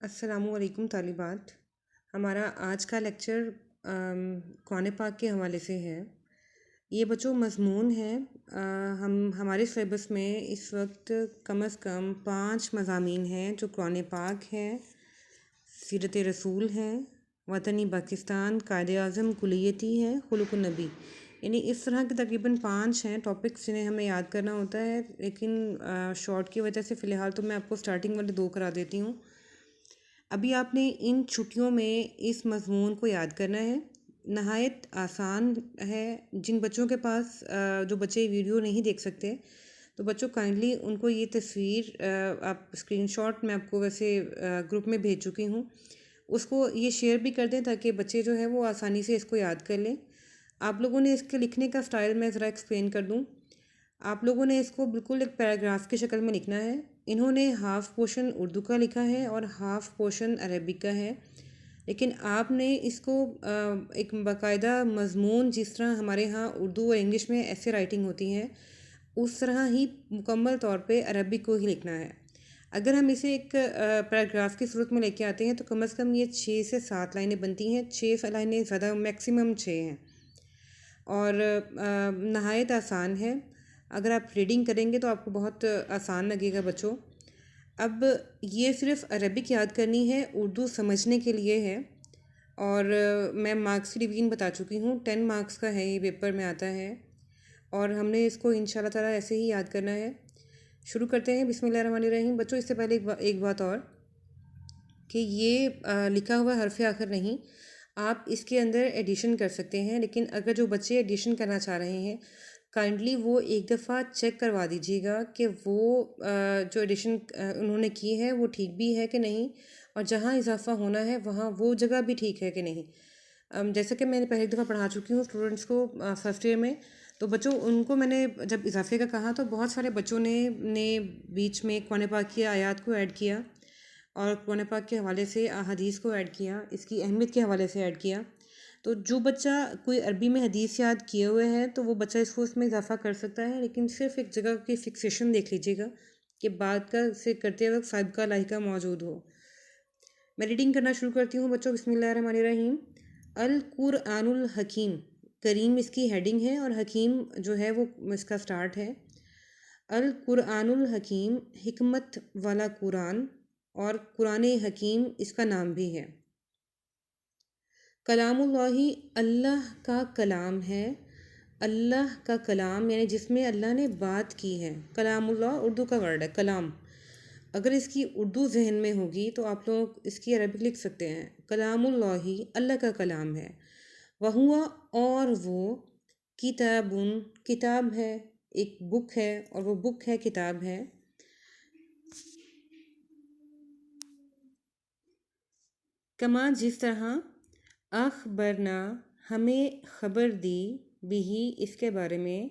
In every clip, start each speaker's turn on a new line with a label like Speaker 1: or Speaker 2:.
Speaker 1: السلام علیکم طالبات. ہمارا آج کا لیکچر قرآن پاک کے حوالے سے ہے. یہ بچوں مضمون ہے. ہمارے سلیبس میں اس وقت کم از کم 5 مضامین ہیں جو قرآن پاک ہیں، سیرت رسول ہیں، وطنی پاکستان، قائد اعظم، کلیتی ہے، خلق النبی. یعنی اس طرح کے تقریباً 5 ہیں ٹاپکس جنہیں ہمیں یاد کرنا ہوتا ہے، لیکن شارٹ کی وجہ سے فی الحال تو میں آپ کو سٹارٹنگ والے 2 کرا دیتی ہوں. ابھی آپ نے ان چھٹیوں میں اس مضمون کو یاد کرنا ہے. نہایت آسان ہے. جن بچوں کے پاس جو بچے ویڈیو نہیں دیکھ سکتے تو بچوں کائنڈلی ان کو یہ تصویر آپ اسکرین شاٹ میں آپ کو ویسے گروپ میں بھیج چکی ہوں، اس کو یہ شیئر بھی کر دیں تاکہ بچے جو ہے وہ آسانی سے اس کو یاد کر لیں. آپ لوگوں نے اس کے لکھنے کا سٹائل میں ذرا ایکسپلین کر دوں. آپ لوگوں نے اس کو بالکل ایک پیراگراف کی شکل میں لکھنا ہے. انہوں نے ہاف پورشن اردو کا لکھا ہے اور ہاف پورشن عربک کا ہے، لیکن آپ نے اس کو ایک باقاعدہ مضمون، جس طرح ہمارے ہاں اردو اور انگلش میں ایسے رائٹنگ ہوتی ہے اس طرح ہی مکمل طور پہ عربک کو ہی لکھنا ہے. اگر ہم اسے ایک پیراگراف کی صورت میں لے کے آتے ہیں تو کم از کم یہ 6 سے 7 لائنیں بنتی ہیں. 6 لائنیں زیادہ، میکسیمم 6 ہیں، اور نہایت آسان ہے. اگر آپ ریڈنگ کریں گے تو آپ کو بہت آسان لگے گا بچوں. اب یہ صرف عربک یاد کرنی ہے، اردو سمجھنے کے لیے ہے. اور میں مارکس کی ڈویژن بتا چکی ہوں. 10 مارکس کا ہے، یہ پیپر میں آتا ہے، اور ہم نے اس کو انشاءاللہ تعالیٰ ایسے ہی یاد کرنا ہے. شروع کرتے ہیں. بسم اللہ الرحمن الرحیم. بچوں اس سے پہلے ایک بات اور کہ یہ لکھا ہوا حرف آخر نہیں، آپ اس کے اندر ایڈیشن کر سکتے ہیں. لیکن اگر جو بچے ایڈیشن کرنا چاہ رہے ہیں کائنڈلی وہ ایک دفعہ چیک کروا دیجیے گا کہ وہ جو ایڈیشن انہوں نے کی ہے وہ ٹھیک بھی ہے کہ نہیں، اور جہاں اضافہ ہونا ہے وہاں وہ جگہ بھی ٹھیک ہے کہ نہیں. جیسا کہ میں نے پہلی دفعہ پڑھا چکی ہوں اسٹوڈنٹس کو فرسٹ ایئر میں، تو بچوں ان کو میں نے جب اضافے کا کہا تو بہت سارے بچوں نے بیچ میں قرآن پاک کی آیات کو ایڈ کیا اور قرآن پاک کے حوالے سے احادیث کو ایڈ کیا، اس کی اہمیت کے حوالے سے ایڈ کیا. تو جو بچہ کوئی عربی میں حدیث یاد کیے ہوئے ہے تو وہ بچہ اس کو اس میں اضافہ کر سکتا ہے، لیکن صرف ایک جگہ کی فکسیشن دیکھ لیجیے گا کہ بات کا سے کرتے وقت سابقہ لاحقہ موجود ہو. میں ریڈنگ کرنا شروع کرتی ہوں بچوں. بسم اللہ الرحمن الرحیم. القرآن الحکیم. کریم اس کی ہیڈنگ ہے اور حکیم جو ہے وہ اس کا سٹارٹ ہے. القرآن الحکیم، حکمت والا قرآن، اور قرآن حکیم اس کا نام بھی ہے. کلام اللہ، اللہ کا کلام ہے. اللہ کا کلام یعنی جس میں اللہ نے بات کی ہے. کلام اللہ اردو کا ورڈ ہے کلام. اگر اس کی اردو ذہن میں ہوگی تو آپ لوگ اس کی عربک لکھ سکتے ہیں. کلام اللہ، اللہ کا کلام ہے. وہوا، اور وہ، کتابن، کتاب ہے، ایک بک ہے، اور وہ بک ہے، کتاب ہے. کما، جس طرح، اخبرنا، ہمیں خبر دی، بھی، اس کے بارے میں،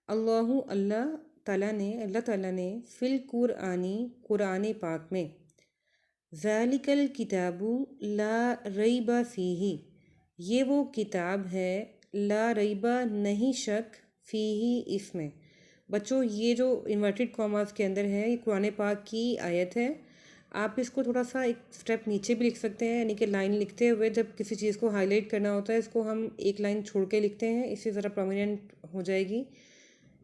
Speaker 1: اللہ، اللہ تعالیٰ نے، فی القرآنی، قرآن پاک میں، ذالک الکتاب لا ریب فیہ، یہ وہ کتاب ہے، لا ریب، نہیں شک، فیہ، اس میں. بچوں یہ جو انورٹڈ کاماز کے اندر ہے یہ قرآن پاک کی آیت ہے. آپ اس کو تھوڑا سا ایک سٹیپ نیچے بھی لکھ سکتے ہیں، یعنی کہ لائن لکھتے ہوئے جب کسی چیز کو ہائی لائٹ کرنا ہوتا ہے اس کو ہم ایک لائن چھوڑ کے لکھتے ہیں، اس سے ذرا پرومیننٹ ہو جائے گی.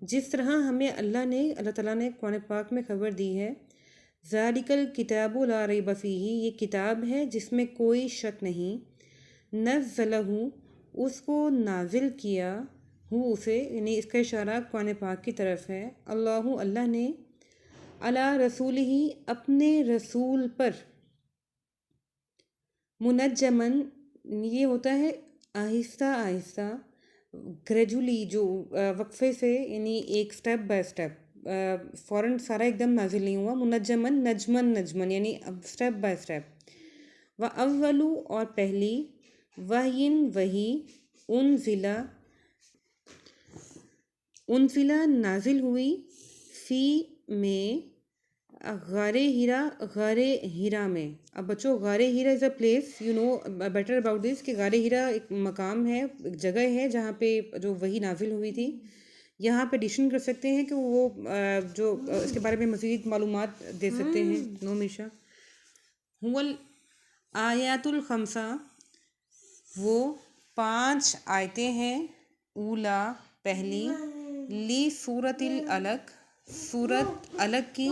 Speaker 1: جس طرح ہمیں اللہ تعالیٰ نے قرآن پاک میں خبر دی ہے، ذالک الکتاب لا ریب فیہ، یہ کتاب ہے جس میں کوئی شک نہیں. نزلہ، اس کو نازل کیا، ہو اسے، یعنی اس کا اشارہ قرآن پاک کی طرف ہے. اللہ نے، علی رسول ہی، اپنے رسول پر، منجمن، یہ ہوتا ہے آہستہ آہستہ، گریجولی، جو وقفے سے، یعنی ایک سٹیپ بائی سٹیپ، فوراً سارا ایک دم نازل نہیں ہوا. منجمن، نجمن یعنی اب سٹیپ بائی سٹیپ. اولو، اور پہلی، وحین، وحی، انزلہ، نازل ہوئی، فی، میں، غار ہیرا میں. اب بچوں غار ہیرا is a place, you know better about this, کہ غار ہیرا ایک مقام ہے، ایک جگہ ہے جہاں پہ جو وحی نازل ہوئی تھی. یہاں پہ ایڈیشن کر سکتے ہیں کہ وہ جو اس کے بارے میں مزید معلومات دے سکتے ہیں. نو میشا. هو الآیات الخمسہ، وہ 5 آیتیں ہیں، اولا پہلی، لی سورت العلق، سورت علق کی،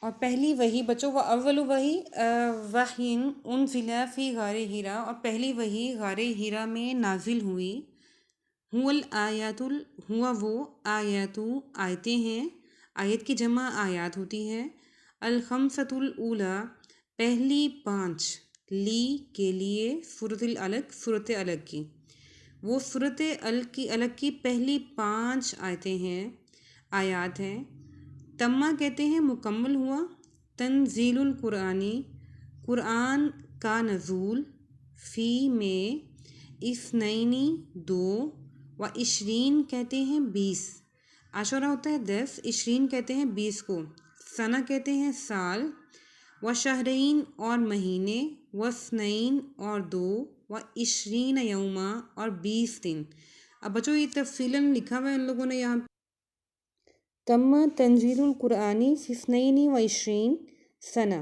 Speaker 1: اور پہلی وحی بچوں، وہ اول وحی وحین انزل فی غار ہیرا، اور پہلی وحی غار ہیرا میں نازل ہوئی، ہوا وہ آیاتو آیتیں ہیں، آیت کی جمع آیات ہوتی ہے، الخمسۃ الاولی پہلی 5، لی کے لیے، سورۃ العلق سورۃ علق کی، وہ سورۃ علق کی پہلی 5 آیتیں ہیں، آیات ہیں، تمہ کہتے ہیں مکمل ہوا، تنزیل القرآنی قرآن کا نزول، فی میں، اثنینی 2، و عشرین کہتے ہیں 20، عشرہ ہوتا ہے 10، عشرین کہتے ہیں 20 کو، سنہ کہتے ہیں سال، و شہرین اور مہینے، و اثنین اور 2، و عشرین یوما اور 20 دن۔ اب بچوں یہ تفصیلاً لکھا ہوا ہے ان لوگوں نے یہاں، تم تنزیل القرآنی فی اثنین و عشرین سنہ،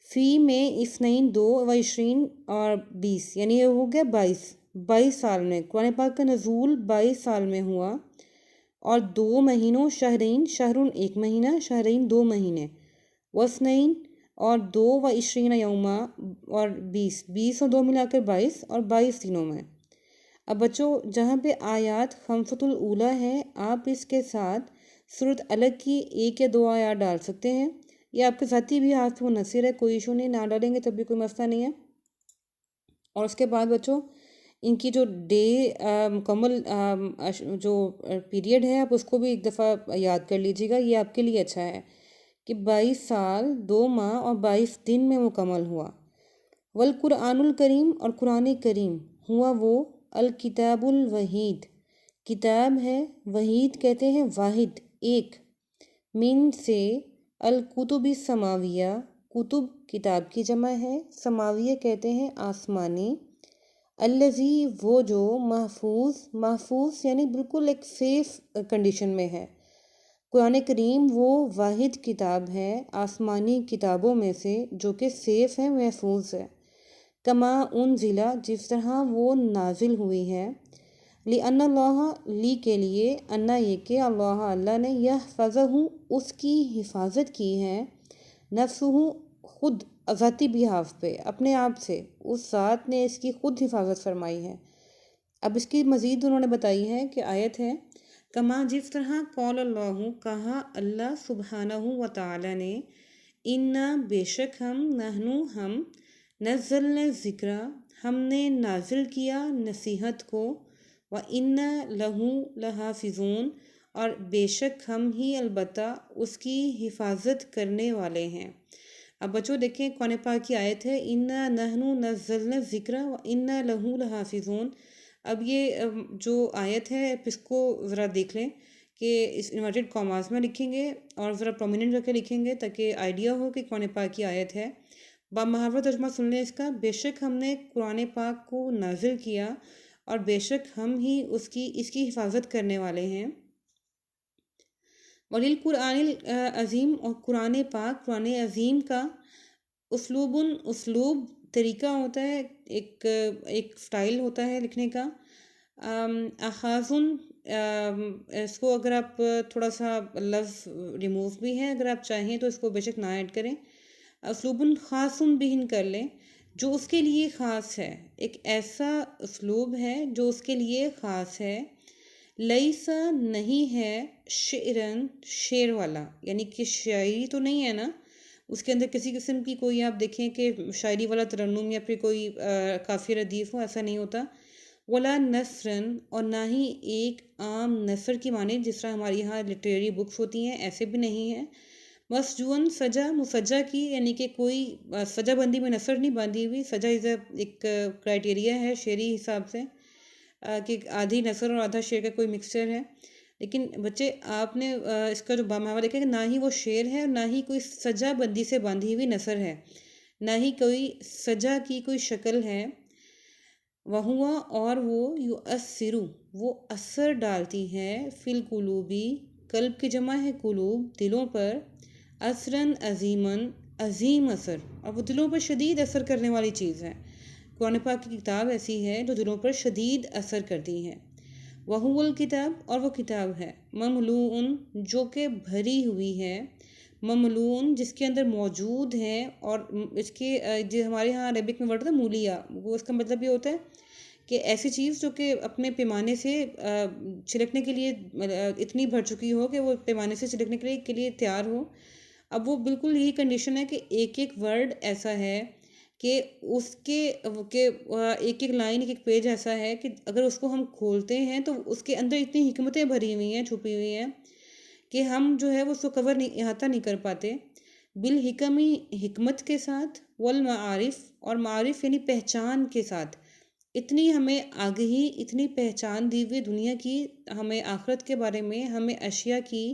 Speaker 1: فی میں اثنین 2 و عشرین اور 20، یعنی یہ ہو گیا 22 سال میں، قرآن پاک کا نزول 22 سال میں ہوا، اور 2 مہینوں، شہرین، شہرن 1 مہینہ، شہرین 2 مہینے، وسنین اور 2 و عشرین یوما اور 20 اور 2 ملا کر 22 اور 22 دنوں میں۔ اب بچوں جہاں پہ آیات خمسۃ الاولی ہے، آپ اس کے ساتھ سورۃ علق کی 1 یا 2 آیات ڈال سکتے ہیں، یہ آپ کے ذاتی بھی ہاتھ منحصر ہے، کوئی ایشو نہیں، نہ ڈالیں گے تب بھی کوئی مسئلہ نہیں ہے۔ اور اس کے بعد بچوں ان کی جو ڈے مکمل جو پیریڈ ہے، آپ اس کو بھی ایک دفعہ یاد کر لیجیے گا، یہ آپ کے لیے اچھا ہے کہ 22 سال 2 ماہ اور 22 دن میں مکمل ہوا۔ والقرآن الکریم، اور قرآن کریم، ہوا وہ الکتاب الوحید، کتاب ہے، وحید کہتے ہیں واحد، ایک، من سے، الکتب السماویہ، کتب کتاب کی جمع ہے، سماویہ کہتے ہیں آسمانی، الذی وہ جو، محفوظ یعنی بالکل ایک سیف کنڈیشن میں ہے، قرآن کریم وہ واحد کتاب ہے آسمانی کتابوں میں سے جو کہ سیف ہے، محفوظ ہے، کما انزلا جس طرح وہ نازل ہوئی ہے، لِأَنَّ اللہ لی کے لیے، انا یہ کہ اللہ نے یحفظہ اس کی حفاظت کی ہے، نفسہ خود، ذاتی بہاف پہ، اپنے آپ سے، اس ذات نے اس کی خود حفاظت فرمائی ہے۔ اب اس کی مزید انہوں نے بتائی ہے کہ آیت ہے، کما جس طرح قول اللہ کہا اللہ سبحانہ و تعالی نے، انا بے شک ہم، نحنو ہم، نزلنا ذکر ہم نے نازل کیا نصیحت کو، و انا لہو لحافظون اور بے شک ہم ہی البتہ اس کی حفاظت کرنے والے ہیں۔ اب بچوں دیکھیں قرآن پاک کی آیت ہے، انا نحنو نزلنا ذکر و انا لہو لحافظون۔ اب یہ جو آیت ہے اس کو ذرا دیکھ لیں کہ اس انورٹڈ کاماز میں لکھیں گے اور ذرا پرومیننٹ رکھ کے لکھیں گے تاکہ آئیڈیا ہو کہ قرآن پاک کی آیت ہے۔ بامحاورہ ترجمہ سن لیں اس کا، بے شک ہم نے قرآن پاک کو نازل کیا اور بے شک ہم ہی اس کی حفاظت کرنے والے ہیں۔ وَلِلْقُرْآنِ العظیم، اور قرآن پاک، قرآن عظیم کا، اسلوب طریقہ ہوتا ہے، ایک سٹائل ہوتا ہے لکھنے کا، اخاذن، اس کو اگر آپ تھوڑا سا لفظ ریموو بھی ہے، اگر آپ چاہیں تو اس کو بے شک نہ ایڈ کریں، اسلوب خاص بہن کر لیں، جو اس کے لیے خاص ہے، ایک ایسا اسلوب ہے جو اس کے لیے خاص ہے، لیسا نہیں ہے، شعرن شعر والا، یعنی کہ شاعری تو نہیں ہے نا، اس کے اندر کسی قسم کی کوئی آپ دیکھیں کہ شاعری والا ترنم یا پھر کوئی کافی ردیف ہو، ایسا نہیں ہوتا، ولا نثرن، اور نہ ہی ایک عام نثر کی معنی جس طرح ہمارے یہاں لٹریری بکس ہوتی ہیں، ایسے بھی نہیں ہے، مسجون سجا، مسجہ کی، یعنی کہ کوئی سجا بندی میں نثر نہیں باندھی ہوئی، سجا ایک کرائٹیریا ہے شعری حساب سے کہ آدھی نثر اور آدھا شعر کا کوئی مکسچر ہے، لیکن بچے آپ نے اس کا جو بامحاورہ دیکھا کہ نہ ہی وہ شعر ہے اور نہ ہی کوئی سجا بندی سے باندھی ہوئی نثر ہے، نہ ہی کوئی سجا کی کوئی شکل ہے، وہوا اور وہ یؤثرو وہ اثر ڈالتی ہے، فی القلوبی، قلب کی جمع ہے قلوب، دلوں پر، اثراً عظیماً، عظیم اثر، اور وہ دلوں پر شدید اثر کرنے والی چیز ہے۔ قرآن پاک کی کتاب ایسی ہے جو دلوں پر شدید اثر کرتی ہے۔ وَهُوَ الکتاب، اور وہ کتاب ہے، مملوء، جو کہ بھری ہوئی ہے، مملوء جس کے اندر موجود ہے، اور اس کے جو ہمارے ہاں عربک میں ورڈ ہوتا ہے مولیا، وہ اس کا مطلب یہ ہوتا ہے کہ ایسی چیز جو کہ اپنے پیمانے سے چھڑکنے کے لیے اتنی بھر چکی ہو کہ وہ پیمانے سے چھڑکنے کے لیے تیار ہو۔ اب وہ بالکل یہی کنڈیشن ہے کہ ایک ایک ورڈ ایسا ہے کہ اس کے ایک ایک لائن، ایک ایک پیج ایسا ہے کہ اگر اس کو ہم کھولتے ہیں تو اس کے اندر اتنی حکمتیں بھری ہوئی ہیں، چھپی ہوئی ہیں، کہ ہم جو ہے وہ اس کو کور نہیں، احاطہ نہیں کر پاتے۔ بالحکمی، حکمت کے ساتھ، والمعارف، اور معارف یعنی پہچان کے ساتھ، اتنی ہمیں آگہی، اتنی پہچان دی ہوئی دنیا کی، ہمیں آخرت کے بارے میں، ہمیں اشیاء کی،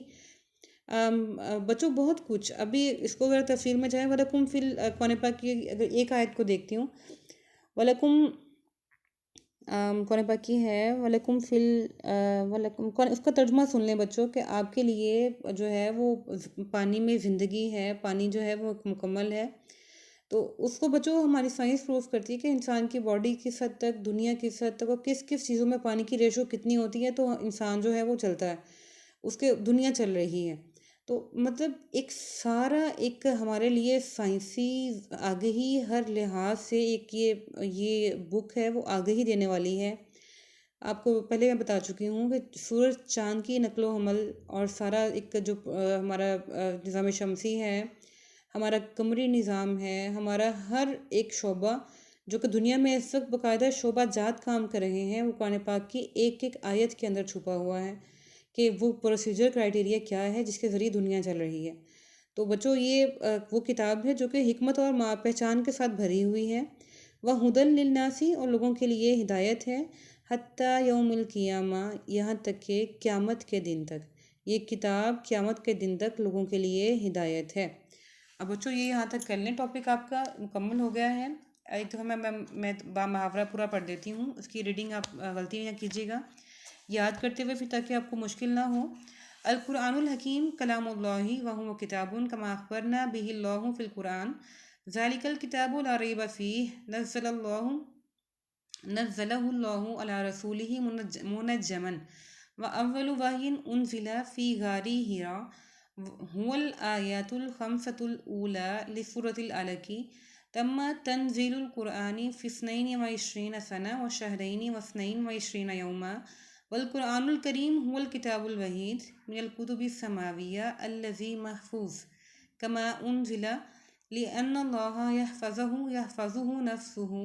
Speaker 1: بچوں بہت کچھ۔ ابھی اس کو اگر تفصیل میں جائیں، وَلَكُمْ فِي قرآن پاک کی اگر ایک آیت کو دیکھتی ہوں، وَلَكُمْ قرآن پاک کی ہے وَلَكُمْ فِي وَلَكُمْ، اس کا ترجمہ سن لیں بچوں، کہ آپ کے لیے جو ہے وہ پانی میں زندگی ہے، پانی جو ہے وہ مکمل ہے۔ تو اس کو بچوں ہماری سائنس پروف کرتی ہے کہ انسان کی باڈی کس حد تک، دنیا کس حد تک، اور کس کس چیزوں میں پانی کی ریشو کتنی ہوتی ہے، تو انسان جو ہے وہ چلتا ہے، اس کے دنیا چل رہی ہے۔ تو مطلب ایک سارا ایک ہمارے لیے سائنسی آگہی ہر لحاظ سے ایک یہ بک ہے، وہ آگہی دینے والی ہے۔ آپ کو پہلے میں بتا چکی ہوں کہ سورج چاند کی نقل و حمل، اور سارا ایک جو ہمارا نظام شمسی ہے، ہمارا قمری نظام ہے، ہمارا ہر ایک شعبہ جو کہ دنیا میں اس وقت باقاعدہ شعبہ جات کام کر رہے ہیں، وہ قرآن پاک کی ایک ایک آیت کے اندر چھپا ہوا ہے کہ وہ پروسیجر کرائٹیریا کیا ہے جس کے ذریعے دنیا چل رہی ہے۔ تو بچوں یہ وہ کتاب ہے جو کہ حکمت اور پہچان کے ساتھ بھری ہوئی ہے۔ وَهُدًى لِّلنَّاسِ، اور لوگوں کے لیے ہدایت ہے، حتیٰ یوم القیامہ، یہاں تک کہ قیامت کے دن تک۔ یہ کتاب قیامت کے دن تک لوگوں کے لیے ہدایت ہے۔ اب بچوں یہ یہاں تک کر لیں، ٹاپک آپ کا مکمل ہو گیا ہے۔ ایک دفعہ میں محاورہ پورا پڑھ دیتی ہوں، اس کی ریڈنگ آپ غلطی نہ کیجیے گا یاد کرتے ہوئے، پھر تاکہ آپ کو مشکل نہ ہو۔ القرآن الحکیم کلام اللہ وہو کتاب کما اخبرنا بہ اللہ فی القرآن، ذالک الکتاب لا ریب فیہ، نزلہ اللہ علی رسولہ منجما، واول وحی انزل فی غار حراء، هو الآیات الخمسة الأولى لسورة العلق، تم تنزيل القرآن في 22 سنة وشهرين و22 يوما، والقرآن الكريم هو الكتاب الوحيد من الكتب السماوية الذي محفوظ كما أنزل، لأن الله يحفظه نفسه،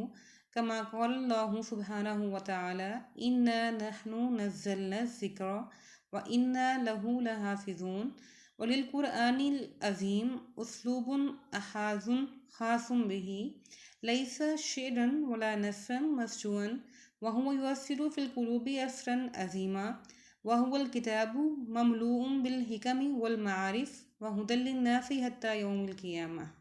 Speaker 1: كما قال الله سبحانه وتعالى إنا نحن نزلنا الذكر وإنا له لحافظون، وللقرآن العظيم أسلوب أخذ خاص به، ليس شعرا ولا نثرا مسجوعا، وهو يؤثر في القلوب أثرا عظيما، وهو الكتاب مملوء بالحكم والمعارف، وهدى للناس حتى يوم القيامة۔